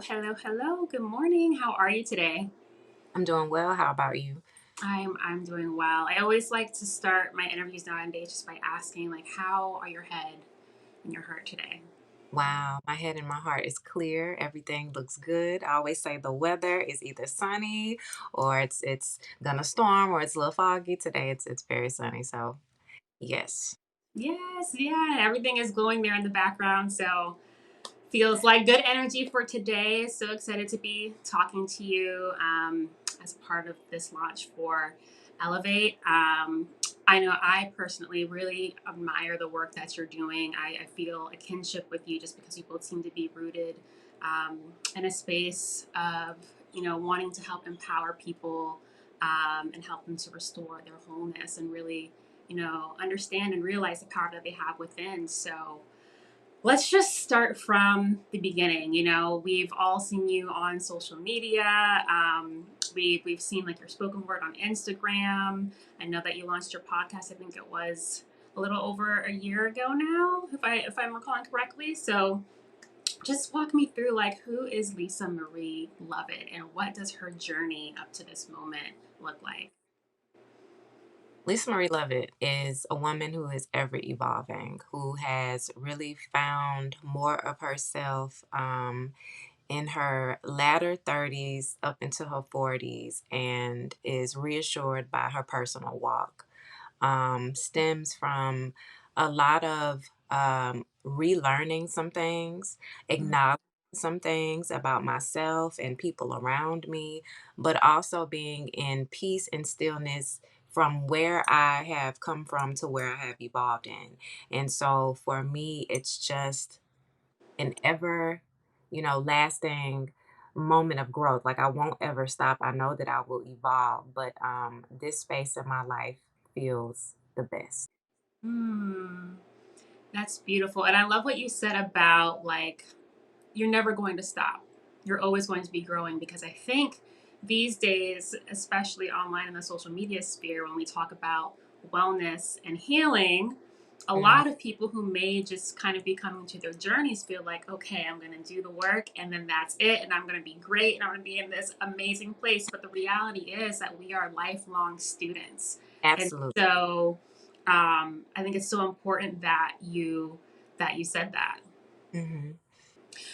hello, hello. Good morning. How are you today? I'm doing well. How about you? I'm doing well. I always like to start my interviews nowadays just by asking how are your head and your heart today? Wow, my head and my heart is clear. Everything looks good. I always say the weather is either sunny or it's gonna storm or it's a little foggy. Today it's very sunny. So yes. Yes, yeah, everything is glowing there in the background. So feels like good energy for today. So excited to be talking to you as part of this launch for Elevate. I know I personally really admire the work that you're doing. I feel a kinship with you just because you both seem to be rooted um, in a space of, wanting to help empower people and help them to restore their wholeness and really, understand and realize the power that they have within. So, let's just start from the beginning. We've all seen you on social media. We've seen your spoken word on Instagram. I know that you launched your podcast. I think it was a little over a year ago now, if I'm recalling correctly. So just walk me through who is Lisa Marie Lovett and what does her journey up to this moment look like? Lisa Marie Lovett is a woman who is ever evolving, who has really found more of herself in her latter 30s up into her 40s and is reassured by her personal walk. Stems from a lot of relearning some things, acknowledging some things about myself and people around me, but also being in peace and stillness from where I have come from to where I have evolved in. And so for me, it's just an ever, lasting moment of growth. Like I won't ever stop. I know that I will evolve, but this space in my life feels the best. Hmm. That's beautiful. And I love what you said about you're never going to stop. You're always going to be growing because I think these days, especially online in the social media sphere, when we talk about wellness and healing, a Mhm. lot of people who may just kind of be coming to their journeys feel like, okay, I'm going to do the work and then that's it. And I'm going to be great and I'm going to be in this amazing place. But the reality is that we are lifelong students. And Absolutely. so I think it's so important that you said that. Hmm.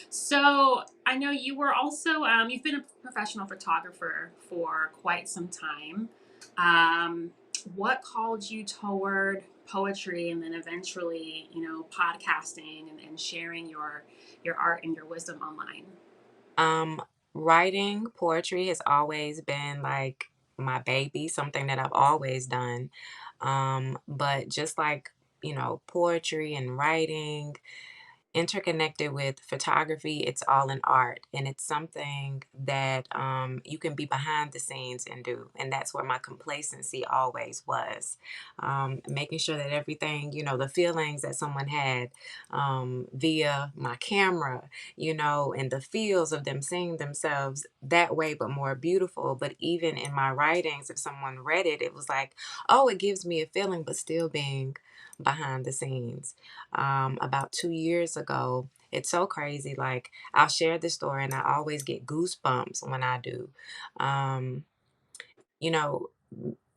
So I know you were also you've been a professional photographer for quite some time. Um, what called you toward poetry and then eventually, podcasting and sharing your art and your wisdom online? Um, Writing poetry has always been like my baby, something that I've always done. But just like, poetry and writing, interconnected with photography, it's all an art and it's something that you can be behind the scenes and do. And that's where my complacency always was. Making sure that everything, the feelings that someone had via my camera, and the feels of them seeing themselves that way, but more beautiful. But even in my writings, if someone read it, it was like, oh, it gives me a feeling, but still being behind the scenes. About 2 years ago. It's so crazy. Like, I'll share this story and I always get goosebumps when I do. Um, you know,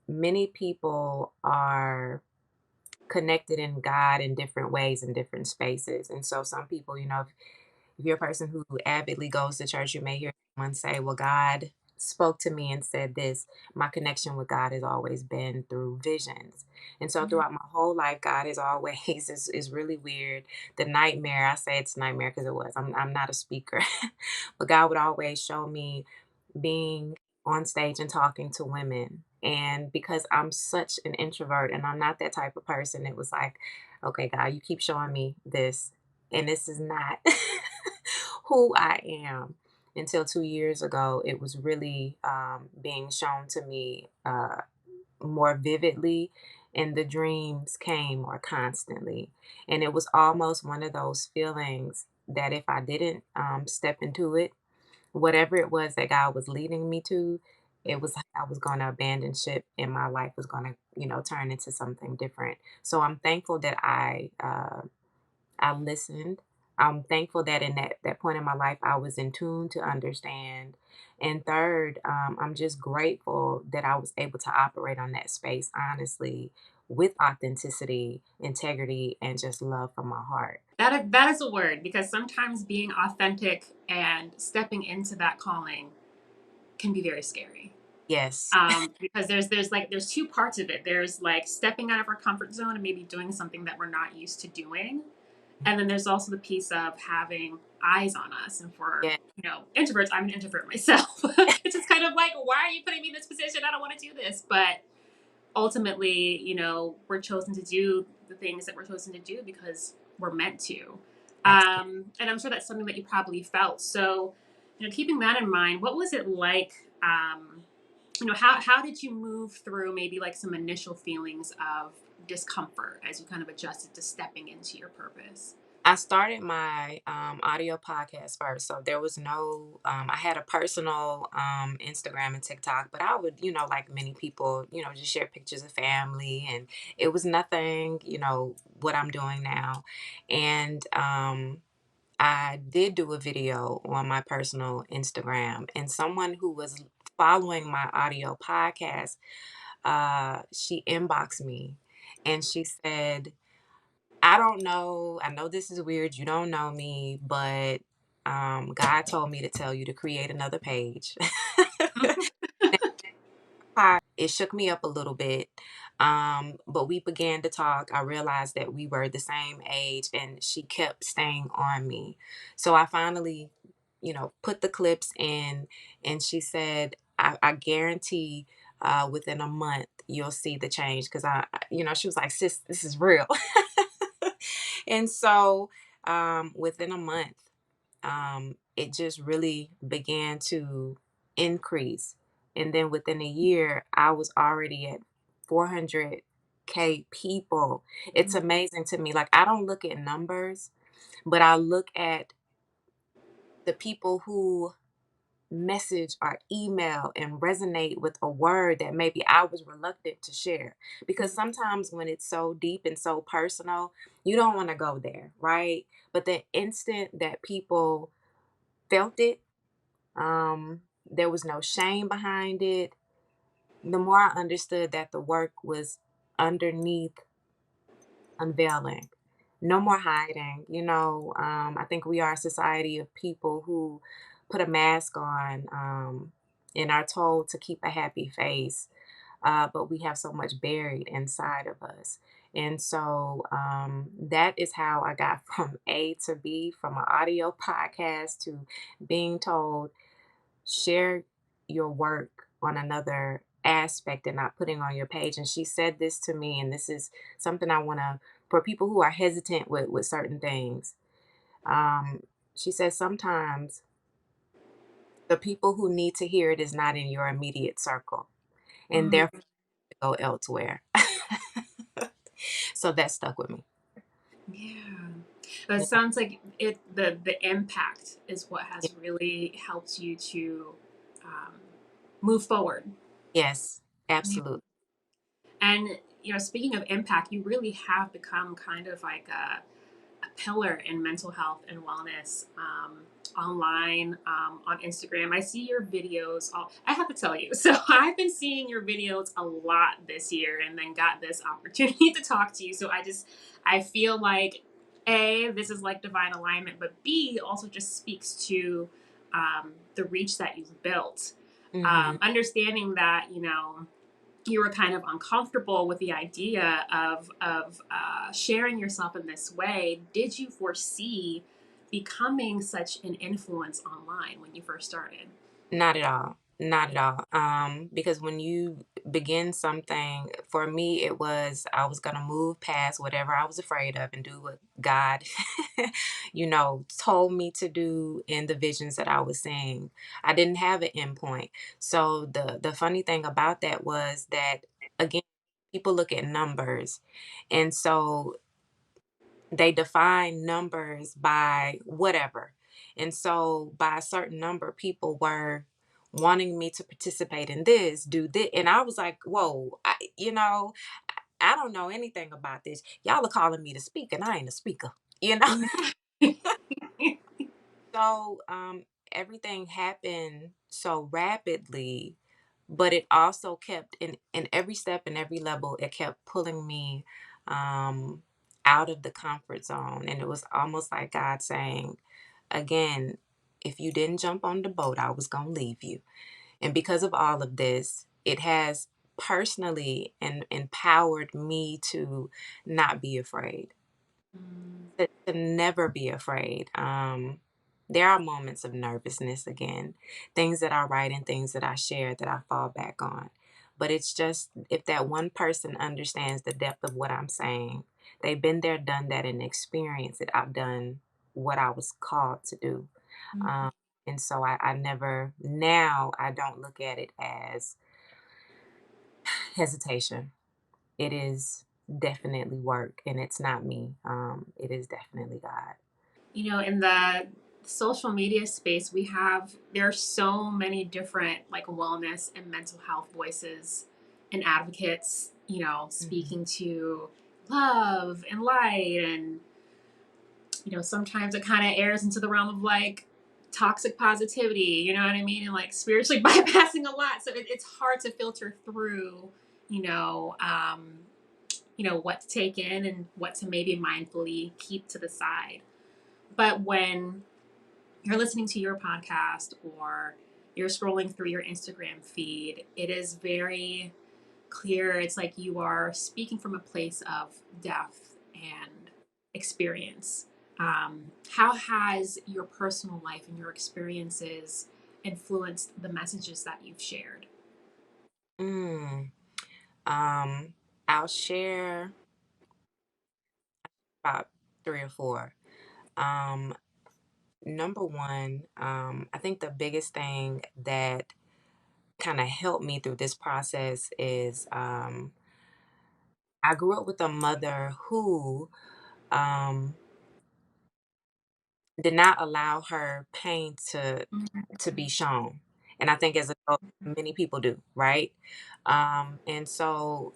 Many people are connected in God in different ways in different spaces. And so some people, if you're a person who avidly goes to church, you may hear someone say, well, God spoke to me and said this. My connection with God has always been through visions. And so Mhm. throughout my whole life, God is always, is really weird. The nightmare, I say it's a nightmare because it was. I'm not a speaker, but God would always show me being on stage and talking to women. And because I'm such an introvert and I'm not that type of person, it was like, okay, God, you keep showing me this, and this is not who I am. Until 2 years ago, it was really being shown to me more vividly, and the dreams came more constantly. And it was almost one of those feelings that if I didn't step into it, whatever it was that God was leading me to, it was like I was going to abandon ship and my life was going to, turn into something different. So I'm thankful that I listened. I'm thankful that in that point in my life, I was in tune to understand. And third, I'm just grateful that I was able to operate on that space honestly, with authenticity, integrity, and just love from my heart. That is a word, because sometimes being authentic and stepping into that calling can be very scary. Yes. Because there's two parts of it. There's like stepping out of our comfort zone and maybe doing something that we're not used to doing, and then there's also the piece of having eyes on us. And for, Yeah. introverts, I'm an introvert myself. It's just kind of like, why are you putting me in this position? I don't want to do this. But ultimately, we're chosen to do the things that we're chosen to do because we're meant to. Absolutely. And I'm sure that's something that you probably felt. So, keeping that in mind, what was it like? How did you move through maybe like some initial feelings of discomfort as you kind of adjusted to stepping into your purpose? I started my audio podcast first. So there was no, I had a personal Instagram and TikTok, but I would, like many people, just share pictures of family. And it was nothing, what I'm doing now. And I did do a video on my personal Instagram, and someone who was following my audio podcast, she inboxed me and she said, I don't know. I know this is weird. You don't know me, but God told me to tell you to create another page. It shook me up a little bit. But we began to talk. I realized that we were the same age, and she kept staying on me. So I finally, put the clips in, and she said, I guarantee within a month you'll see the change. Because she was like, sis, this is real. And so within a month, it just really began to increase. And then within a year, I was already at 400K people. It's amazing to me. Like, I don't look at numbers, but I look at the people who message or email and resonate with a word that maybe I was reluctant to share. Because sometimes when it's so deep and so personal, you don't want to go there, right? But the instant that people felt it, there was no shame behind it. The more I understood that the work was underneath unveiling, no more hiding. I think we are a society of people who put a mask on, and are told to keep a happy face, but we have so much buried inside of us. And so that is how I got from A to B, from an audio podcast to being told, share your work on another aspect and not putting on your page. And she said this to me, and this is something I want to, for people who are hesitant with certain things. Um, she says sometimes the people who need to hear it is not in your immediate circle, and Mm, therefore go elsewhere. So that stuck with me. yeah. It Yeah. sounds like the impact is what has really helped you to um, move forward. Yes, Yeah. absolutely. And speaking of impact, you really have become kind of like a pillar in mental health and wellness, online, on Instagram. I see your videos. I have to tell you. So I've been seeing your videos a lot this year, and then got this opportunity to talk to you. So I feel like, A, this is like divine alignment, but B, also just speaks to the reach that you've built. Hmm. Understanding that, you were kind of uncomfortable with the idea of sharing yourself in this way. Did you foresee becoming such an influence online when you first started? Not at all. Not at all. Because when you begin something, for me, it was I was gonna move past whatever I was afraid of and do what God, told me to do in the visions that I was seeing. I didn't have an endpoint. So the funny thing about that was that, again, people look at numbers, and so they define numbers by whatever. And so by a certain number, people were wanting me to participate in this, do this. And I was like, whoa, I don't know anything about this. Y'all are calling me to speak, and I ain't a speaker, you know? So, everything happened so rapidly, but it also kept in every step and every level, it kept pulling me um, out of the comfort zone. And it was almost like God saying, again, if you didn't jump on the boat, I was going to leave you. And because of all of this, it has personally and empowered me to not be afraid, Mm, to never be afraid. There are moments of nervousness again, things that I write and things that I share that I fall back on. But it's just if that one person understands the depth of what I'm saying, they've been there, done that, and experienced it. I've done what I was called to do. mm. Um, and so I never, now I don't look at it as hesitation. It is definitely work, and it's not me. It is definitely God. You know, in the social media space, there are so many different like wellness and mental health voices and advocates, you know, Mhm. speaking to love and light. And you know, sometimes it kind of airs into the realm of like toxic positivity, you know what I mean, and like spiritually bypassing a lot. So it's hard to filter through, you know, what to take in and what to maybe mindfully keep to the side. But when you're listening to your podcast or you're scrolling through your Instagram feed, it is very clear. It's like you are speaking from a place of depth and experience. How has your personal life and your experiences influenced the messages that you've shared? Mm. Um, I'll share about three or four. Um, Number one, I think the biggest thing that kind of helped me through this process is I grew up with a mother who um, did not allow her pain to be shown, and I think as adults, many people do, right? And so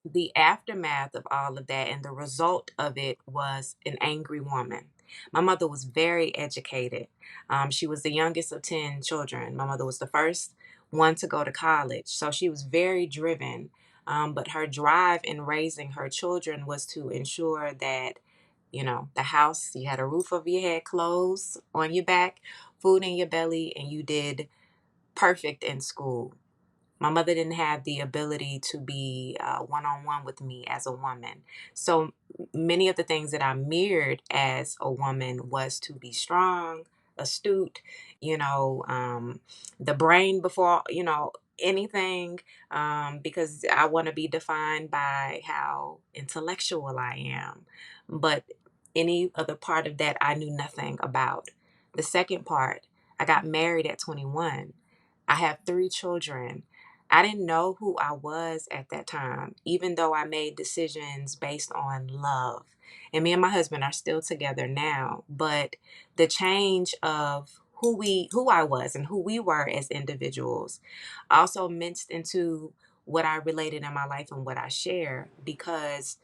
the aftermath of all of that and the result of it was an angry woman. My mother was very educated. She was the youngest of 10 children. My mother was the first one to go to college. So she was very driven. But her drive in raising her children was to ensure that, the house, you had a roof over your head, clothes on your back, food in your belly, and you did perfect in school. My mother didn't have the ability to be one on one with me as a woman. So many of the things that I mirrored as a woman was to be strong, astute, the brain before, anything, because I want to be defined by how intellectual I am. But any other part of that, I knew nothing about. The second part, I got married at 21. I have three children. I didn't know who I was at that time, even though I made decisions based on love. And me and my husband are still together now, but the change of who I was and who we were as individuals also mixed into what I related in my life and what I share because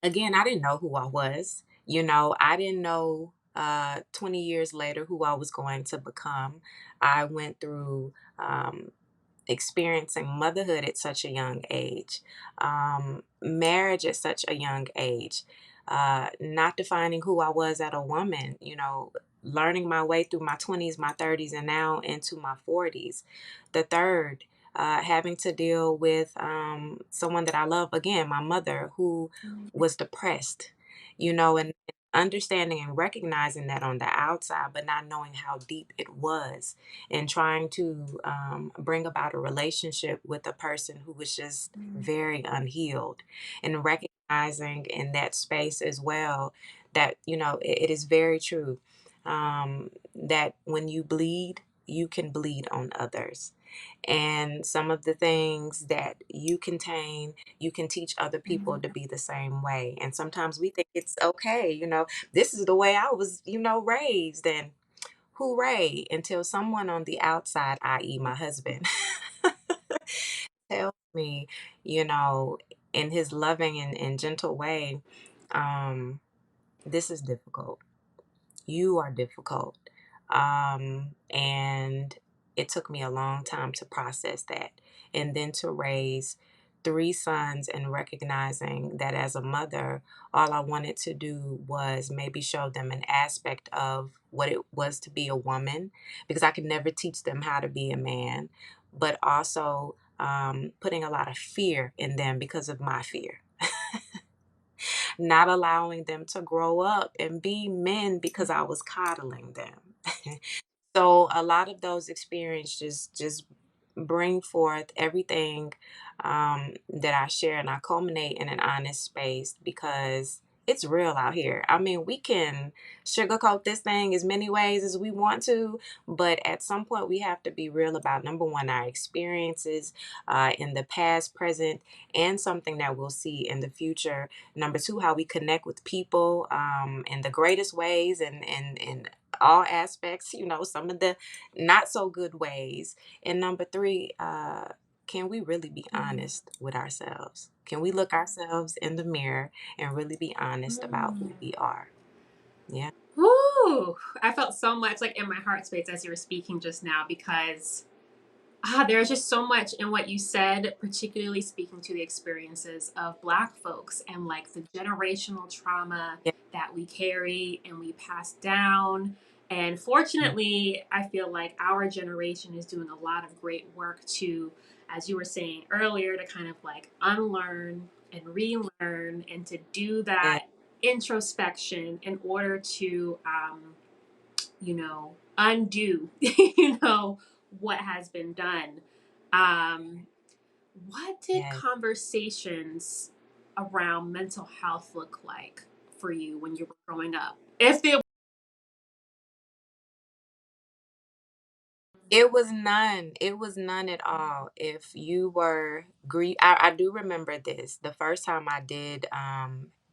again, I didn't know who I was. I didn't know 20 years later who I was going to become. I went through experiencing motherhood at such a young age, marriage at such a young age, not defining who I was as a woman, learning my way through my 20s, my 30s, and now into my 40s. The third, having to deal with someone that I love, again, my mother, who was depressed, and understanding and recognizing that on the outside, but not knowing how deep it was and trying to bring about a relationship with a person who was just very unhealed and recognizing in that space as well that it is very true that when you bleed you can bleed on others, and some of the things that you contain you can teach other people to be the same way. And sometimes we think it's okay, this is the way I was raised, and hooray, until someone on the outside, i.e., my husband, tells me, you know, in his loving and gentle way, um, this is difficult. You are difficult. And it took me a long time to process that. And then to raise three sons and recognizing that as a mother, all I wanted to do was maybe show them an aspect of what it was to be a woman, because I could never teach them how to be a man, but also putting a lot of fear in them because of my fear, not allowing them to grow up and be men because I was coddling them. So a lot of those experiences just bring forth everything that I share, and I culminate in an honest space because it's real out here. I mean, we can sugarcoat this thing as many ways as we want to, but at some point we have to be real about number one, our experiences in the past, present, and something that we'll see in the future. Number two, how we connect with people in the greatest ways and all aspects, some of the not so good ways. And number three, can we really be honest with ourselves? Can we look ourselves in the mirror and really be honest about Mm. who we are? Yeah. Woo! I felt so much like in my heart space as you were speaking just now because there's just so much in what you said, particularly speaking to the experiences of Black folks and like the generational trauma Yeah. that we carry and we pass down. And fortunately, I feel like our generation is doing a lot of great work to, as you were saying earlier, to kind of like unlearn and relearn and to do Yeah. that introspection in order to undo, what has been done. Um, what did Yes. conversations around mental health look like for you when you were growing up? If they It was none. It was none at all. If you were I do remember this. The first time I did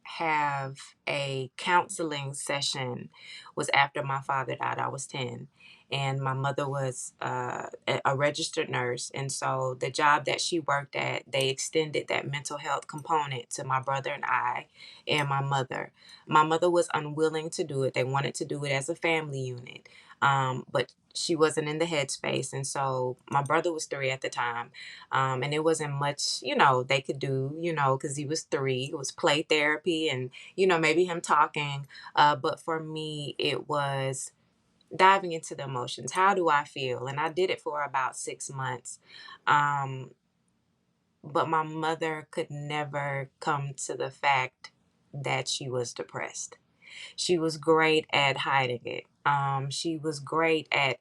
have a counseling session was after my father died. I was 10. And my mother was a registered nurse. And so the job that she worked at, they extended that mental health component to my brother and I and my mother. My mother was unwilling to do it. They wanted to do it as a family unit. But she wasn't in the headspace. And so my brother was 3 at the time. And it wasn't much, they could do, because he was 3. It was play therapy and, maybe him talking. But for me, it was diving into the emotions. How do I feel? And I did it for about 6 months. Um, but my mother could never come to the fact that she was depressed. She was great at hiding it. She was great at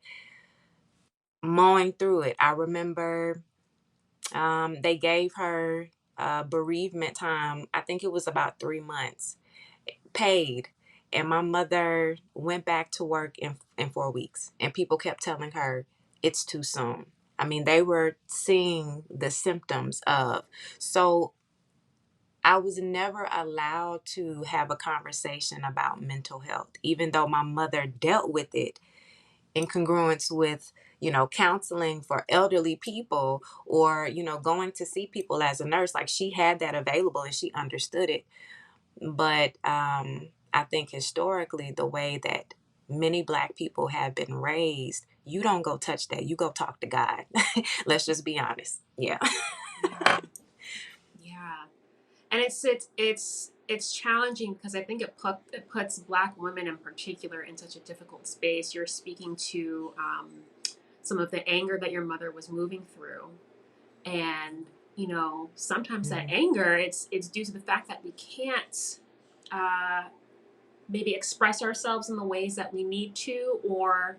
mowing through it. I remember they gave her bereavement time. I think it was about 3 months paid. And my mother went back to work in 4 weeks. And people kept telling her it's too soon. I mean, they were seeing the symptoms of. So I was never allowed to have a conversation about mental health, even though my mother dealt with it in congruence with counseling for elderly people, or going to see people as a nurse. Like, she had that available and she understood it. But I think historically, the way that many Black people have been raised, you don't go touch that, you go talk to God. Let's just be honest. Yeah. Yeah, yeah, and it's challenging because I think it puts Black women in particular in such a difficult space. You're speaking to some of the anger that your mother was moving through, and sometimes that Mhm. anger it's due to the fact that we can't uh, maybe express ourselves in the ways that we need to, or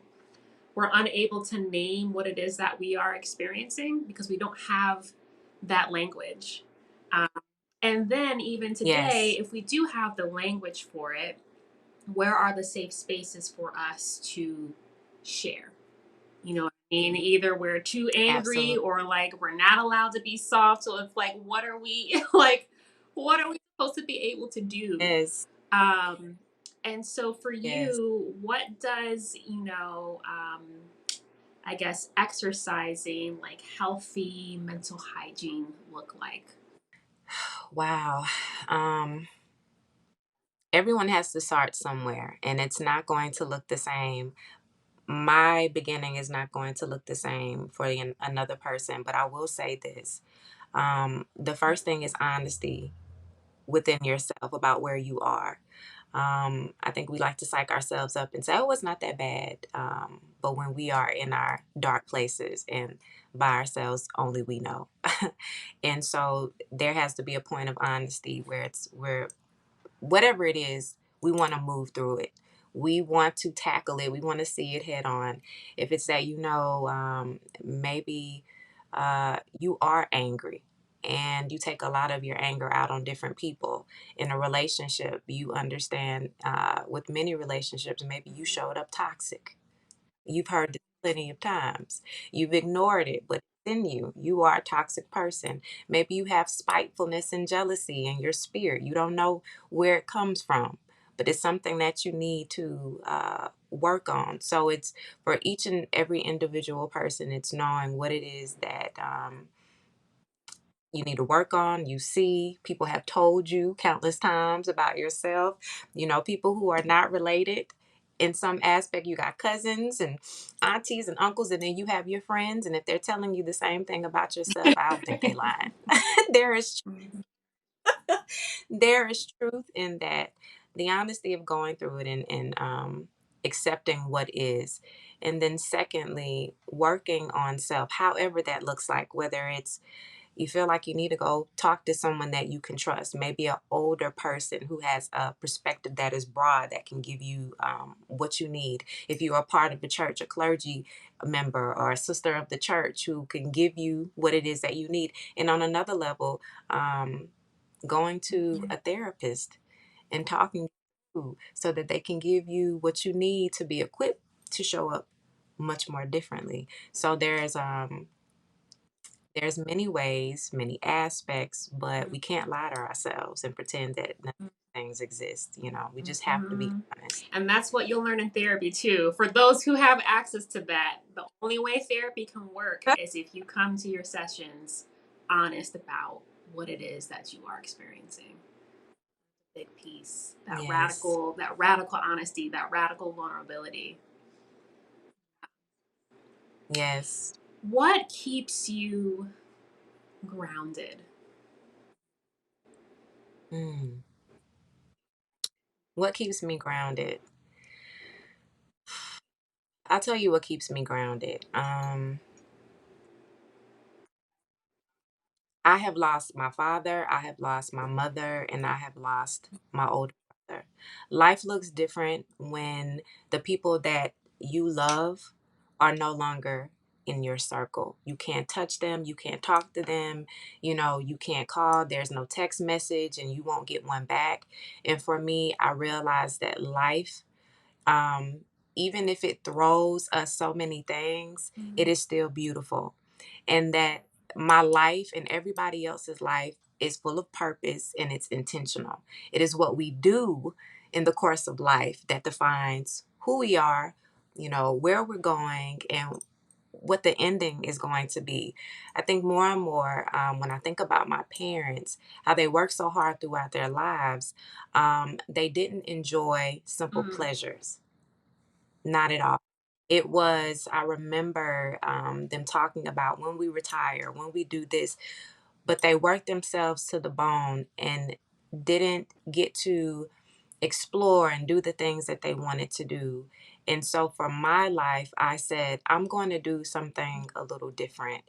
we're unable to name what it is that we are experiencing because we don't have that language. um, and then even today, Yes. if we do have the language for it, where are the safe spaces for us to share? You know what I mean? Either we're too angry Absolutely. or like we're not allowed to be soft. So it's like, what are we like? What are we supposed to be able to do? Yes. Um, and so for Yes. you, what does I guess exercising, like healthy mental hygiene, look like? Wow. Um, everyone has to start somewhere, and it's not going to look the same. My beginning is not going to look the same for another person, but I will say this. The first thing is honesty within yourself about where you are. I think we like to psych ourselves up and say, oh, it's not that bad. But when we are in our dark places and by ourselves, only we know. And so there has to be a point of honesty where whatever it is, we want to move through it. We want to tackle it. We want to see it head on. If it's that, maybe you are angry and you take a lot of your anger out on different people in a relationship, you understand with many relationships, maybe you showed up toxic. You've heard this plenty of times. You've ignored it, but it's in you. You are a toxic person. Maybe you have spitefulness and jealousy in your spirit. You don't know where it comes from, but it's something that you need to work on. So it's for each and every individual person, it's knowing what it is that you need to work on. You see, people have told you countless times about yourself. People who are not related in some aspect. You got cousins and aunties and uncles, and then you have your friends. And if they're telling you the same thing about yourself, I don't think they lying. there is there is truth in that. The honesty of going through it and accepting what is. And then secondly, working on self, however that looks like, whether it's you feel like you need to go talk to someone that you can trust, maybe an older person who has a perspective that is broad that can give you what you need. If you are part of a church, a clergy member or a sister of the church who can give you what it is that you need. And on another level, going to a therapist and talking to so that they can give you what you need to be equipped to show up much more differently. So there's many ways, many aspects, but we can't lie to ourselves and pretend that none of these things exist. We just have to be Mhm. honest. And that's what you'll learn in therapy too. For those who have access to that, the only way therapy can work is if you come to your sessions honest about what it is that you are experiencing. Big piece. Yes. That radical honesty, that radical vulnerability. Yes. What keeps you grounded? Mm. What keeps me grounded? I'll tell you what keeps me grounded. I have lost my father, I have lost my mother, and I have lost my older brother. Life looks different when the people that you love are no longer in your circle. You can't touch them, you can't talk to them, you can't call, there's no text message, and you won't get one back. And for me, I realized that life, um, even if it throws us so many things, it Mm, is still beautiful. And that my life and everybody else's life is full of purpose and it's intentional. It is what we do in the course of life that defines who we are, where we're going, and what the ending is going to be. I think more and more when I think about my parents, how they worked so hard throughout their lives, they didn't enjoy simple mm, pleasures. Not at all. It was, I remember them talking about when we retire, when we do this, but they worked themselves to the bone and didn't get to explore and do the things that they wanted to do. And so for my life, I said, I'm going to do something a little different.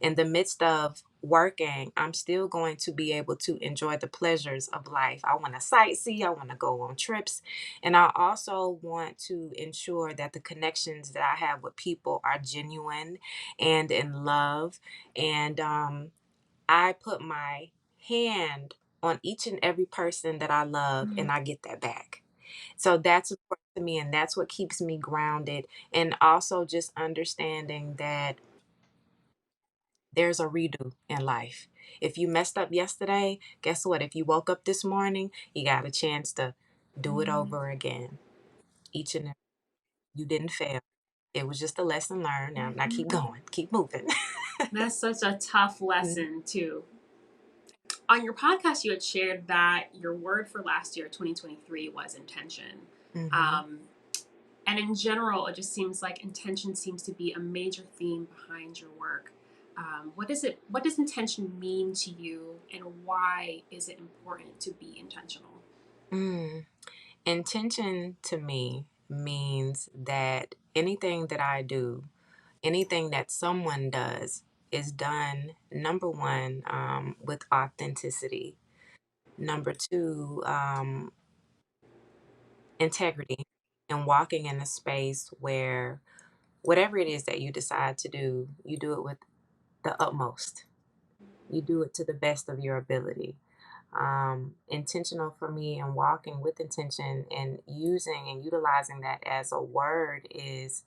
In the midst of working, I'm still going to be able to enjoy the pleasures of life. I want to sightsee, I want to go on trips, and I also want to ensure that the connections that I have with people are genuine and in love. And I put my hand on each and every person that I love, mm, and I get that back. So that's important to me, and that's what keeps me grounded. And also just understanding that there's a redo in life. If you messed up yesterday, guess what? If you woke up this morning, you got a chance to do it mm, over again. Each and every, you didn't fail. It was just a lesson learned. Now keep mhm. going, keep moving. That's such a tough lesson too. On your podcast, you had shared that your word for last year, 2023, was intention. Mm-hmm. Um, and in general, it just seems like intention seems to be a major theme behind your work. What is it? What does intention mean to you, and why is it important to be intentional? Mm. Intention to me means that anything that I do, anything that someone does, is done, number one, with authenticity. Number two, integrity, and walking in a space where whatever it is that you decide to do, you do it with the utmost. You do it to the best of your ability. Intentional for me and walking with intention and using and utilizing that as a word is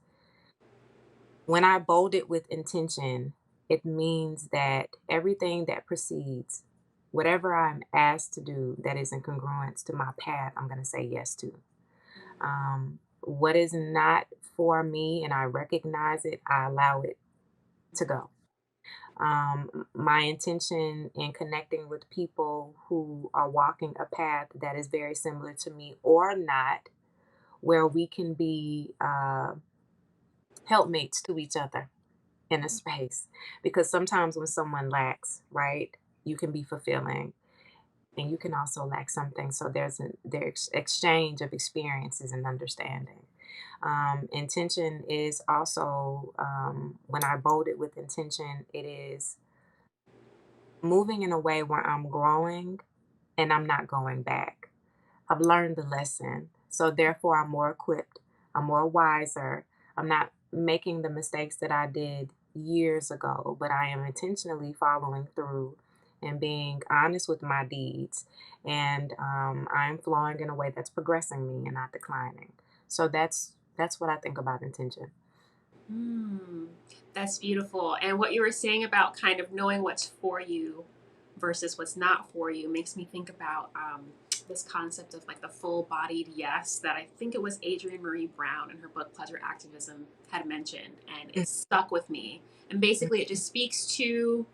when I bold it with intention, it means that everything that precedes, whatever I'm asked to do that is in congruence to my path, I'm going to say yes to. What is not for me and I recognize it, I allow it to go. My intention in connecting with people who are walking a path that is very similar to me or not, where we can be helpmates to each other in a space. Because sometimes when someone lacks, right, you can be fulfilling and you can also lack something. So there's exchange of experiences and understanding. Intention is also, when I bold it with intention, it is moving in a way where I'm growing and I'm not going back. I've learned the lesson. So therefore, I'm more equipped. I'm more wiser. I'm not making the mistakes that I did years ago, but I am intentionally following through and being honest with my deeds. And I'm flowing in a way that's progressing me and not declining. So that's what I think about intention. Mm, that's beautiful. And what you were saying about kind of knowing what's for you versus what's not for you makes me think about this concept of like the full bodied yes that I think it was Adrienne Marie Brown in her book Pleasure Activism had mentioned. And it stuck with me. And basically, it just speaks to,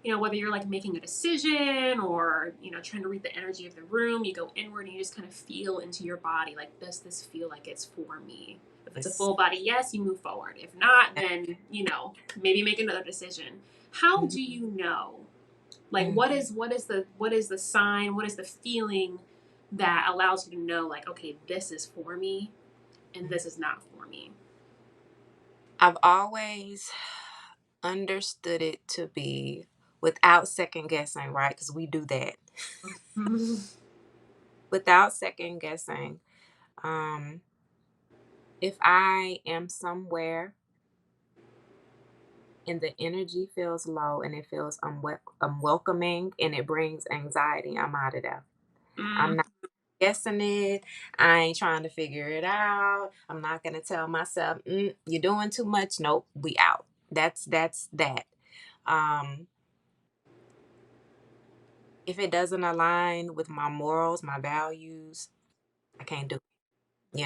whether you're like making a decision or, trying to read the energy of the room, you go inward and you just kind of feel into your body. Like, does this feel like it's for me? If it's a Yes. full body yes, you move forward. If not, then, maybe make another decision. How Mhm. do you know? Like, Mhm. what is the sign? What is the feeling that allows you to know, like, okay, this is for me and this is not for me? I've always understood it to be without second guessing, right? Because we do that. Without second guessing, um, if I am somewhere and the energy feels low and it feels unwelcoming and it brings anxiety, I'm out of there. I'm Mm. not guessing it. I ain't trying to figure it out. I'm not gonna tell myself, "You're doing too much." Nope, we out. That's that. Um, if it doesn't align with my morals, my values, I can't do it.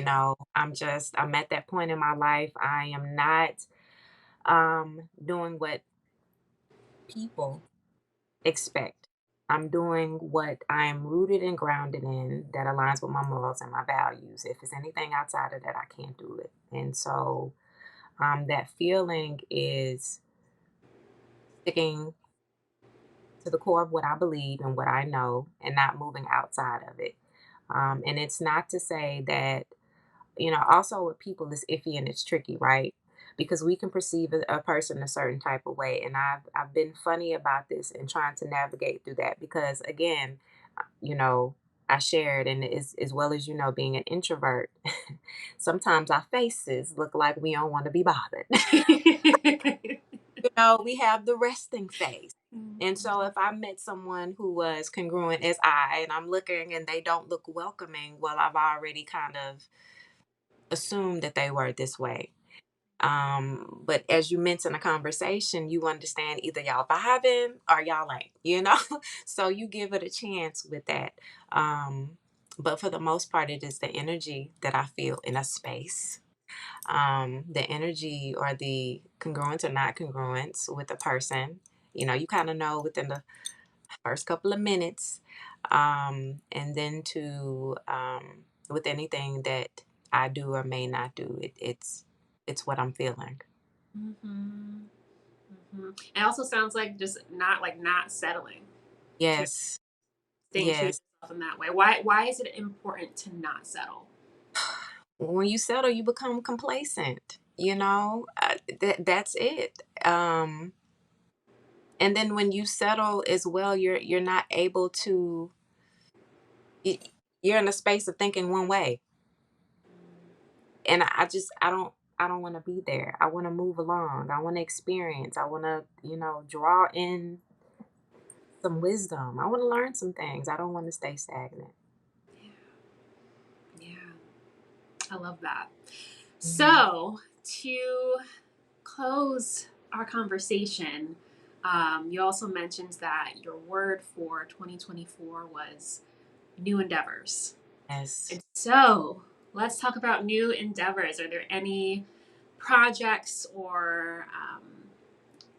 I'm at that point in my life. I am not doing what people expect. I'm doing what I'm rooted and grounded in that aligns with my morals and my values. If it's anything outside of that, I can't do it. And so that feeling is sticking to the core of what I believe and what I know and not moving outside of it. And it's not to say that, also with people, it's iffy and it's tricky, right? Because we can perceive a person a certain type of way. And I've been funny about this and trying to navigate through that because, again, you know, I shared, and as well as being an introvert, sometimes our faces look like we don't want to be bothered. We have the resting face. And so if I met someone who was congruent as and I'm looking and they don't look welcoming, well, I've already kind of assumed that they were this way. But as you mentioned a conversation, you understand either y'all vibing or y'all ain't. So you give it a chance with that. But for the most part, it is the energy that I feel in a space. The energy or the congruence or not congruence with a person. You kind of know within the first couple of minutes, and then to with anything that I do or may not do, it's what I'm feeling. Mm-hmm. Mm-hmm. It also sounds like just not settling, too, Yes, staying true to yes. yourself in that way. Why is it important to not settle? When you settle, you become complacent. That's it. And then when you settle as well, you're not able to. y- You're in a space of thinking one way, and I don't want to be there. I want to move along. I want to experience. I want to draw in some wisdom. I want to learn some things. I don't want to stay stagnant. Yeah, yeah, I love that. Mhm. So to close our conversation, you also mentioned that your word for 2024 was new endeavors. Yes. And so let's talk about new endeavors. Are there any projects or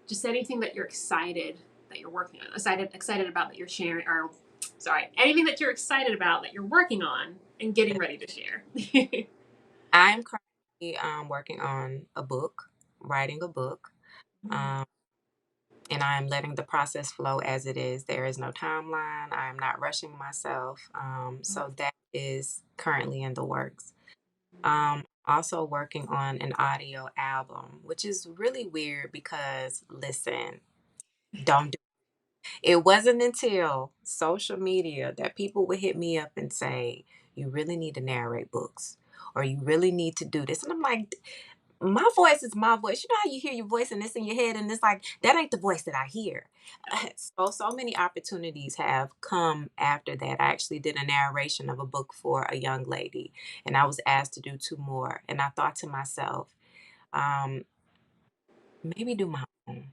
just anything that you're excited that you're working on, excited about that you're sharing, or sorry, anything that you're excited about that you're working on and getting ready to share? I'm currently working on a book, writing a book. Um, and I'm letting the process flow as it is. There is no timeline. I'm not rushing myself. So that is currently in the works. Also working on an audio album, which is really weird because listen, don't do it wasn't until social media that people would hit me up and say, you really need to narrate books or you really need to do this. And I'm like, my voice is my voice. You know how you hear your voice and it's in your head, and it's like that ain't the voice that I hear. So many opportunities have come after that. I actually did a narration of a book for a young lady, and I was asked to do two more. And I thought to myself, um, maybe do my own.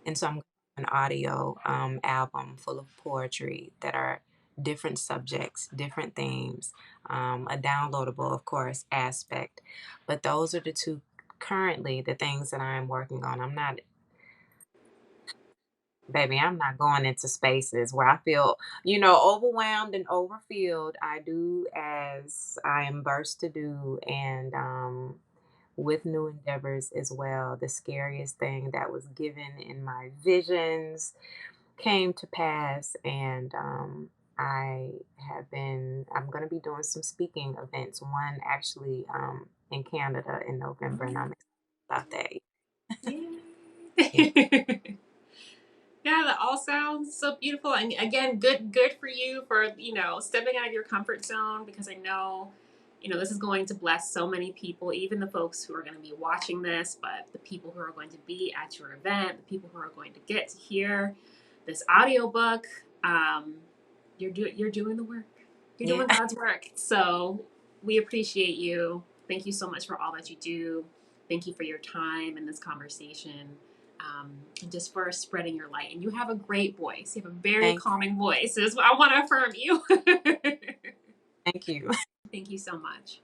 And so I'm an audio album full of poetry that are different subjects, different themes, a downloadable, of course, aspect. But those are the two currently the things that I'm working on. I'm not going into spaces where I feel, overwhelmed and overfilled. I do as I am burst to do. And with new endeavors as well, the scariest thing that was given in my visions came to pass, and I'm going to be doing some speaking events, one actually in Canada in November, and I'm excited about that. Yeah. Yay. Yeah, that all sounds so beautiful. And again, good for you for, stepping out of your comfort zone, because I know, this is going to bless so many people, even the folks who are going to be watching this, but the people who are going to be at your event, the people who are going to get to hear this audiobook. Um, you're doing the work. You're Yeah. doing God's work. So we appreciate you. Thank you so much for all that you do. Thank you for your time in this conversation, and just for spreading your light. And you have a great voice. You have a very Thank calming voice. I want to affirm you. thank you. Thank you so much.